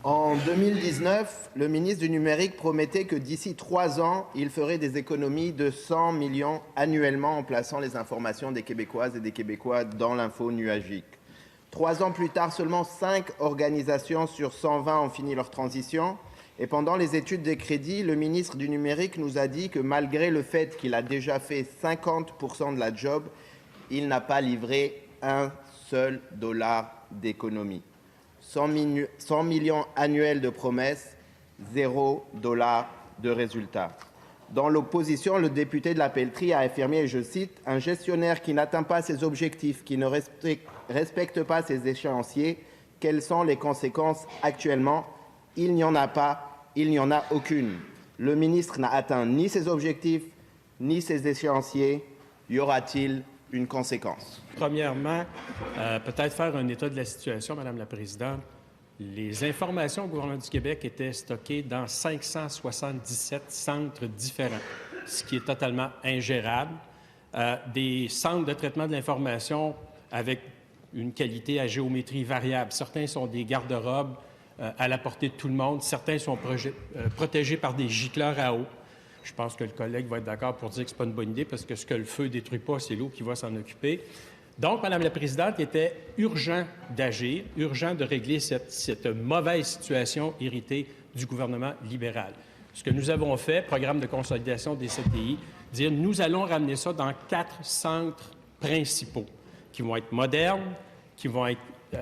En 2019, le ministre du Numérique promettait que d'ici 3 ans, il ferait des économies de 100 millions annuellement en plaçant les informations des Québécoises et des Québécois dans l'info nuagique. 3 ans plus tard, seulement 5 organisations sur 120 ont fini leur transition. Et pendant les études des crédits, le ministre du Numérique nous a dit que malgré le fait qu'il a déjà fait 50% de la job, il n'a pas livré un seul dollar d'économie. 100 millions annuels de promesses, 0 dollar de résultat. Dans l'opposition, le député de la Pelletrie a affirmé, et je cite, « Un gestionnaire qui n'atteint pas ses objectifs, qui ne respecte pas ses échéanciers, quelles sont les conséquences actuellement? Il n'y en a pas, il n'y en a aucune. Le ministre n'a atteint ni ses objectifs, ni ses échéanciers. Y aura-t-il une conséquence? » Premièrement, peut-être faire un état de la situation, Madame la Présidente. Les informations au gouvernement du Québec étaient stockées dans 577 centres différents, ce qui est totalement ingérable. Des centres de traitement de l'information avec une qualité à géométrie variable. Certains sont des garde-robes à la portée de tout le monde. Certains sont protégés par des gicleurs à eau. Je pense que le collègue va être d'accord pour dire que ce n'est pas une bonne idée parce que ce que le feu ne détruit pas, c'est l'eau qui va s'en occuper. Donc, Madame la Présidente, il était urgent d'agir, urgent de régler cette mauvaise situation héritée du gouvernement libéral. Ce que nous avons fait, programme de consolidation des CTI, dire nous allons ramener ça dans 4 centres principaux qui vont être modernes, qui vont être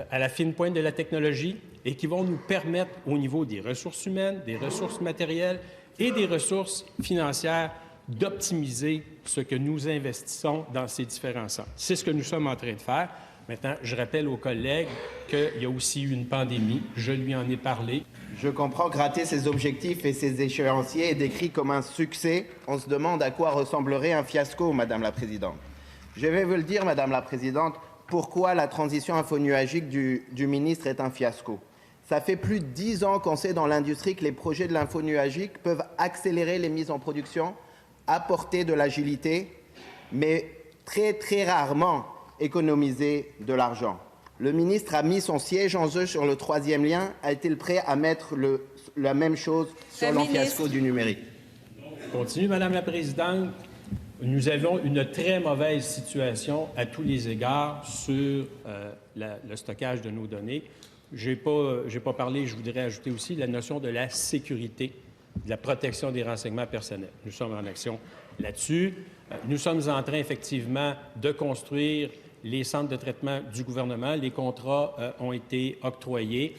à la fine pointe de la technologie et qui vont nous permettre, au niveau des ressources humaines, des ressources matérielles et des ressources financières, d'optimiser ce que nous investissons dans ces différents centres. C'est ce que nous sommes en train de faire. Maintenant, je rappelle aux collègues qu'il y a aussi eu une pandémie. Je lui en ai parlé. Je comprends que rater ses objectifs et ses échéanciers est décrit comme un succès. On se demande à quoi ressemblerait un fiasco, Madame la Présidente. Je vais vous le dire, Madame la Présidente, pourquoi la transition infonuagique du ministre est un fiasco. Ça fait plus de 10 ans qu'on sait dans l'industrie que les projets de l'infonuagique peuvent accélérer les mises en production, apporter de l'agilité, mais très rarement économiser de l'argent. Le ministre a mis son siège en jeu sur le 3e lien. A-t-il prêt à mettre la même chose sur le fiasco du numérique? Continue, Madame la Présidente. Nous avons une très mauvaise situation à tous les égards sur le stockage de nos données. Je n'ai pas parlé, je voudrais ajouter aussi la notion de la sécurité, de la protection des renseignements personnels. Nous sommes en action là-dessus. Nous sommes en train, effectivement, de construire les centres de traitement du gouvernement. Les contrats ont été octroyés.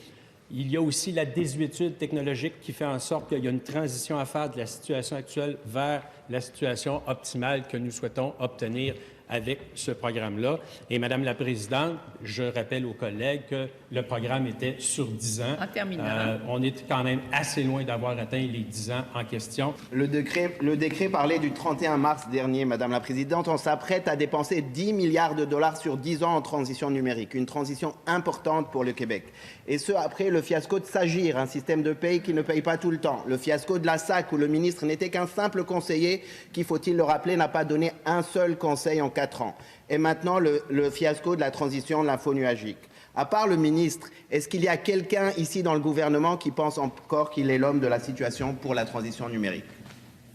Il y a aussi la désuétude technologique qui fait en sorte qu'il y a une transition à faire de la situation actuelle vers la situation optimale que nous souhaitons obtenir avec ce programme-là. Et Madame la Présidente, je rappelle aux collègues que le programme était sur 10 ans. En terminant. On est quand même assez loin d'avoir atteint les 10 ans en question. Le décret parlait du 31 mars dernier, Madame la Présidente. On s'apprête à dépenser 10 milliards de dollars sur 10 ans en transition numérique, une transition importante pour le Québec. Et ce, après le fiasco de SAGIR, un système de paye qui ne paye pas tout le temps. Le fiasco de la SAC, où le ministre n'était qu'un simple conseiller qui, faut-il le rappeler, n'a pas donné un seul conseil en 4 ans. Et maintenant, le fiasco de la transition de l'infonuagique. À part le ministre, est-ce qu'il y a quelqu'un ici dans le gouvernement qui pense encore qu'il est l'homme de la situation pour la transition numérique?